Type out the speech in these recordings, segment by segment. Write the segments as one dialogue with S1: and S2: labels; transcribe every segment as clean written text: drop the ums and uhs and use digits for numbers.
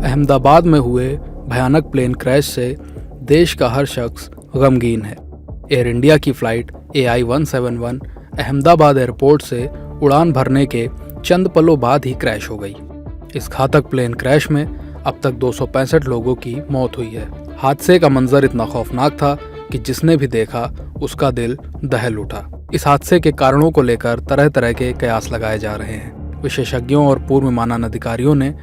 S1: अहमदाबाद में हुए भयानक प्लेन क्रैश से देश का हर शख्स गमगीन है। एयर इंडिया की फ़्लाइट AI-171 अहमदाबाद एयरपोर्ट से उड़ान भरने के चंद पलों बाद ही क्रैश हो गई। इस घातक प्लेन क्रैश में अब तक 265 लोगों की मौत हुई है। हादसे का मंजर इतना खौफनाक था कि जिसने भी देखा उसका दिल दहल उठा। इस हादसे के कारणों को लेकर तरह तरह के कयास लगाए जा रहे हैं। विशेषज्ञों और पूर्व विमानन अधिकारियों ने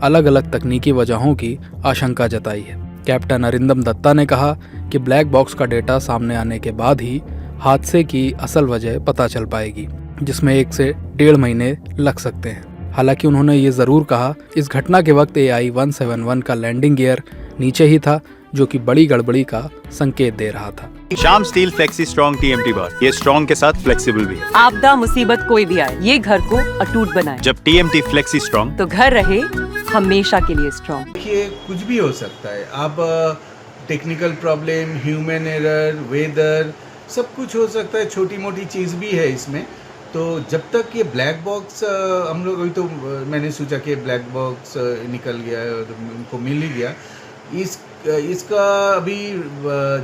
S1: अलग अलग तकनीकी वजहों की आशंका जताई है। कैप्टन अरिंदम दत्ता ने कहा कि ब्लैक बॉक्स का डेटा सामने आने के बाद ही हादसे की असल वजह पता चल पाएगी, जिसमें 1 से 1.5 महीने लग सकते हैं। हालांकि उन्होंने ये ज़रूर कहा इस घटना के वक्त AI-171 का लैंडिंग गियर नीचे ही था, जो कि बड़ी गड़बड़ी का संकेत दे रहा था।
S2: Shyam steel flexi strong TMT बार, ये स्ट्रॉन्ग के साथ फ्लेक्सिबल भी है।
S3: आपदा मुसीबत कोई भी आए, ये घर को अटूट बनाए।
S2: जब TMT फ्लेक्सी स्ट्रॉन्ग,
S3: तो घर रहे हमेशा के लिए स्ट्रॉन्ग।
S4: देखिए, कुछ भी हो सकता है। आप technical problem, human error, weather, सब कुछ हो सकता है। छोटी मोटी चीज़ भी है इसमें। तो जब तक ये ब्लैक बॉक्स हम लोग अभी तो मैंने सोचा कि ब्लैक बॉक्स निकल गया है और उनको मिल ही गया। इसका अभी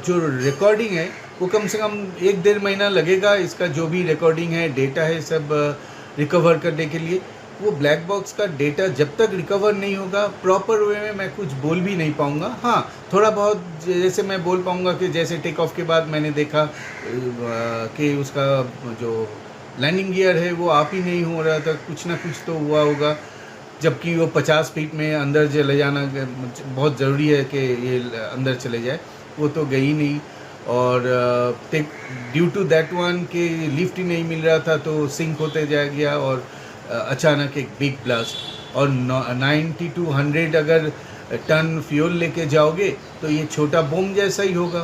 S4: जो रिकॉर्डिंग है वो कम से कम 1-1.5 महीना लगेगा। इसका जो भी रिकॉर्डिंग है, डेटा है, सब रिकवर करने के लिए। वो ब्लैक बॉक्स का डेटा जब तक रिकवर नहीं होगा प्रॉपर वे में मैं कुछ बोल भी नहीं पाऊँगा। हाँ, थोड़ा बहुत जैसे मैं बोल पाऊँगा कि जैसे टेक ऑफ के बाद मैंने देखा कि उसका जो लैंडिंग गियर है वो आप ही नहीं हो रहा था, कुछ ना कुछ तो हुआ होगा। जबकि वो 50 फीट में अंदर चले जाना बहुत ज़रूरी है कि ये अंदर चले जाए, वो तो गई नहीं। और ड्यू टू दैट वन कि लिफ्ट ही नहीं मिल रहा था तो सिंक होते जा गया और अचानक एक बिग ब्लास्ट। और 90 to 100 अगर टन फ्यूल लेके जाओगे तो ये छोटा बम जैसा ही होगा,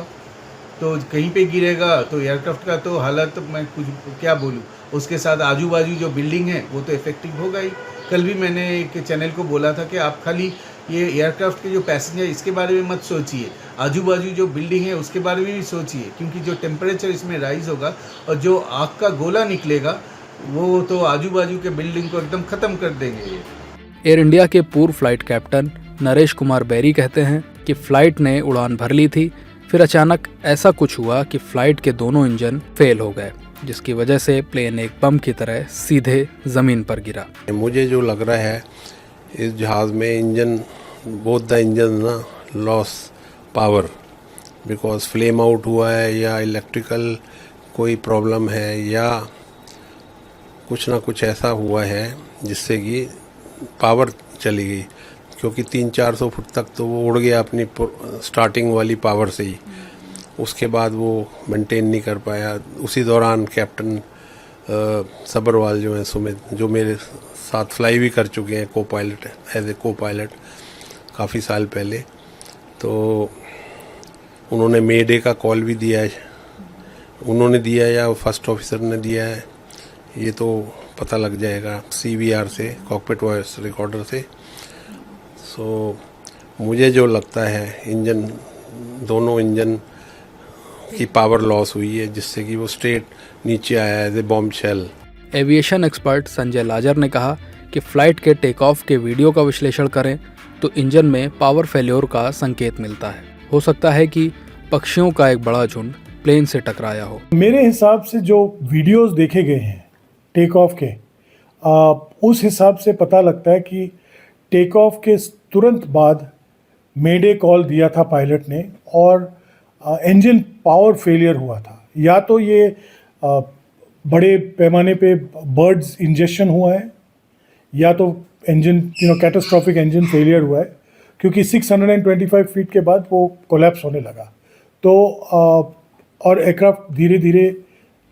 S4: तो कहीं पे गिरेगा तो एयरक्राफ्ट का तो हालत मैं कुछ क्या बोलूँ। उसके साथ आजू बाजू जो बिल्डिंग है वो तो इफेक्टिव होगा ही। कल भी मैंने एक चैनल को बोला था कि आप खाली ये एयरक्राफ्ट के जो पैसेंजर इसके बारे में मत सोचिए, आजू बाजू जो बिल्डिंग है उसके बारे में भी सोचिए, क्योंकि जो टेम्परेचर इसमें राइज होगा और जो आग का गोला निकलेगा वो तो आजू बाजू के बिल्डिंग को एकदम ख़त्म कर देंगे।
S1: एयर इंडिया के पूर्व फ्लाइट कैप्टन नरेश कुमार बैरी कहते हैं कि फ्लाइट ने उड़ान भर ली थी, फिर अचानक ऐसा कुछ हुआ कि फ्लाइट के दोनों इंजन फेल हो गए, जिसकी वजह से प्लेन एक बम की तरह सीधे ज़मीन पर गिरा।
S5: मुझे जो लग रहा है इस जहाज़ में इंजन, बोथ द इंजन ना loss power because flame out हुआ है या इलेक्ट्रिकल कोई प्रॉब्लम है या कुछ ना कुछ ऐसा हुआ है जिससे कि पावर चली गई, क्योंकि 300-400 फुट तक तो वो उड़ गया अपनी स्टार्टिंग वाली पावर से ही। उसके बाद वो मेंटेन नहीं कर पाया। उसी दौरान कैप्टन सबरवाल जो हैं सुमित, जो मेरे साथ फ्लाई भी कर चुके हैं को पायलट, एज ए को पायलट काफ़ी साल पहले, तो उन्होंने मेडे का कॉल भी दिया है। उन्होंने दिया या फर्स्ट ऑफिसर ने दिया है ये तो पता लग जाएगा CVR से, कॉकपिट वॉइस रिकॉर्डर से। सो मुझे जो लगता है दोनों इंजन की पावर लॉस हुई है, जिससे कि वो स्ट्रेट नीचे आया है as a bombshell.
S1: Aviation expert Sanjay Lazar ने कहा कि फ्लाइट के टेक ऑफ के वीडियो का विश्लेषण करें तो इंजन में पावर फेल्योर का संकेत मिलता है। हो सकता है कि पक्षियों का एक बड़ा झुंड प्लेन से टकराया हो।
S6: मेरे हिसाब से जो वीडियोस देखे गए हैं टेक ऑफ के, उस हिसाब से पता लगता है कि टेक ऑफ के तुरंत बाद मेडे कॉल दिया था पायलट ने और इंजन पावर फेलियर हुआ था। या तो ये बड़े पैमाने पे बर्ड्स इंजेक्शन हुआ है या तो इंजन कैटास्ट्रॉफिक इंजन फेलियर हुआ है, क्योंकि 625 फीट के बाद वो कोलैप्स होने लगा। तो और एयरक्राफ्ट धीरे धीरे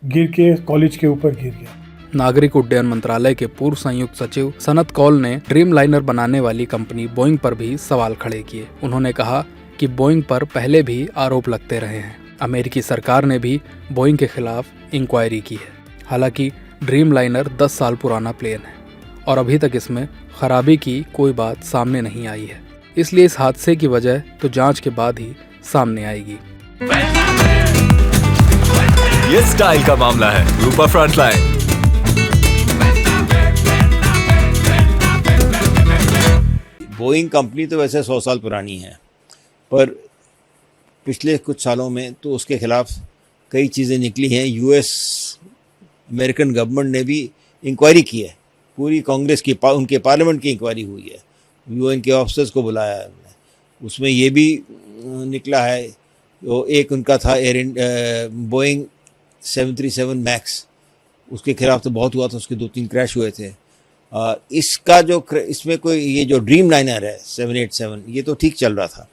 S6: गिर के कॉलेज के ऊपर गिर गया।
S1: नागरिक उड्डयन मंत्रालय के पूर्व संयुक्त सचिव सनत कौल ने ड्रीम लाइनर बनाने वाली कंपनी बोइंग पर भी सवाल खड़े किए। उन्होंने कहा कि बोइंग पर पहले भी आरोप लगते रहे हैं। अमेरिकी सरकार ने भी बोइंग के खिलाफ इंक्वायरी की है। हालांकि ड्रीम लाइनर 10 साल पुराना प्लेन है और अभी तक इसमें खराबी की कोई बात सामने नहीं आई है, इसलिए इस हादसे की वजह तो जांच के बाद ही सामने आएगी।
S7: ये स्टाइल का मामला है। रूपा फ्रंटलाइन।
S8: बोइंग कंपनी तो वैसे 100 साल पुरानी है, पर पिछले कुछ सालों में तो उसके खिलाफ कई चीज़ें निकली हैं। यूएस अमेरिकन गवर्नमेंट ने भी इंक्वायरी की है, पूरी कांग्रेस की उनके पार्लियामेंट की इंक्वायरी हुई है, यूएन के ऑफिसर्स को बुलाया है उन्होंने। उसमें ये भी निकला है, वो एक उनका था बोइंग 737 मैक्स, उसके खिलाफ तो बहुत हुआ था, उसके 2-3 क्रैश हुए थे। इसका जो इसमें कोई ये जो ड्रीम लाइनर है 787, ये तो ठीक चल रहा था।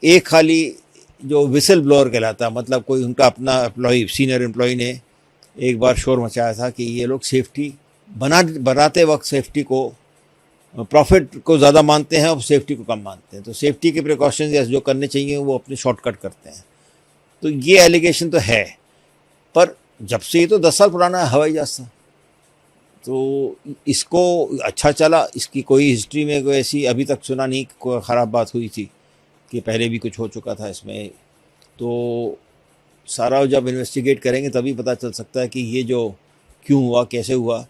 S8: एक खाली जो विसल ब्लोअर कहलाता, मतलब कोई उनका अपना एम्प्लॉई, सीनियर एम्प्लॉई ने एक बार शोर मचाया था कि ये लोग सेफ्टी बनाते वक्त सेफ्टी को, प्रॉफिट को ज़्यादा मानते हैं और सेफ्टी को कम मानते हैं। तो सेफ्टी के प्रिकॉशंस जो करने चाहिए वो अपने शॉर्टकट करते हैं। तो ये एलिगेशन तो है, पर जब से ये तो 10 साल पुराना हवाई जहाज़ था, तो इसको अच्छा चला, इसकी कोई हिस्ट्री में कोई ऐसी अभी तक सुना नहीं कोई ख़राब बात हुई थी कि पहले भी कुछ हो चुका था इसमें। तो सारा जब इन्वेस्टिगेट करेंगे तभी पता चल सकता है कि ये जो क्यों हुआ, कैसे हुआ,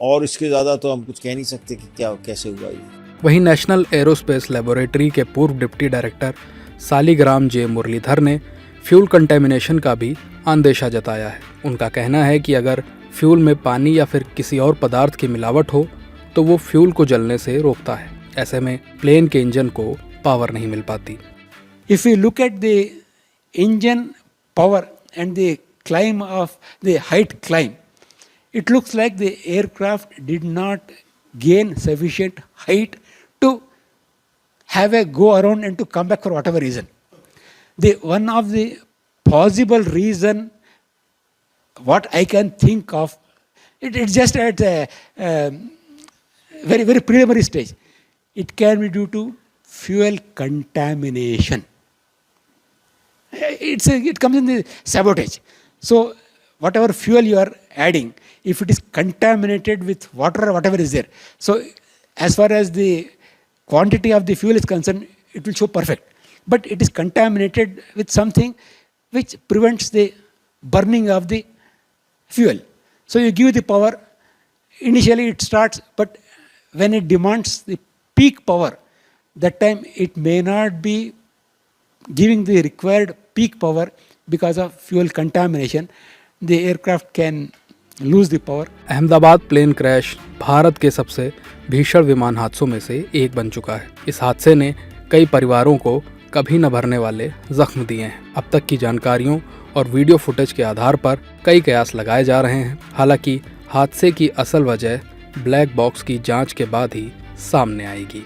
S8: और इसके ज़्यादा तो हम कुछ कह नहीं सकते कि क्या कैसे हुआ ये।
S1: वहीं नेशनल एरोस्पेस लेबोरेटरी के पूर्व डिप्टी डायरेक्टर सालिग्राम जे मुरलीधर ने फ्यूल कंटेमिनेशन का भी अंदेशा जताया है। उनका कहना है कि अगर फ्यूल में पानी या फिर किसी और पदार्थ की मिलावट हो तो वो फ्यूल को जलने से रोकता है। ऐसे में प्लेन के इंजन को पावर नहीं मिल पाती।
S9: If you look at the engine power and the climb of the height climb, it looks like the aircraft did not gain sufficient height to have a go around and to come back for whatever reason. One of the possible reason, what I can think of, it's just at a very, very preliminary stage. It can be due to fuel contamination. It comes in the sabotage. So whatever fuel you are adding, if it is contaminated with water or whatever is there, so as far as the quantity of the fuel is concerned, it will show perfect. But it is contaminated with something which prevents the burning of the fuel. So you give the power, initially it starts, but when it demands the peak power, that time it may not be giving the required peak power because of fuel contamination. The aircraft can lose the power.
S1: Ahmedabad plane crash Bharat के सबसे भीषण विमान हादसों में से एक बन चुका है। इस हादसे ने कई परिवारों को कभी न भरने वाले जख्म दिए हैं। अब तक की जानकारियों और वीडियो फुटेज के आधार पर कई कयास लगाए जा रहे हैं। हालांकि हादसे की असल वजह ब्लैक बॉक्स की जांच के बाद ही सामने आएगी।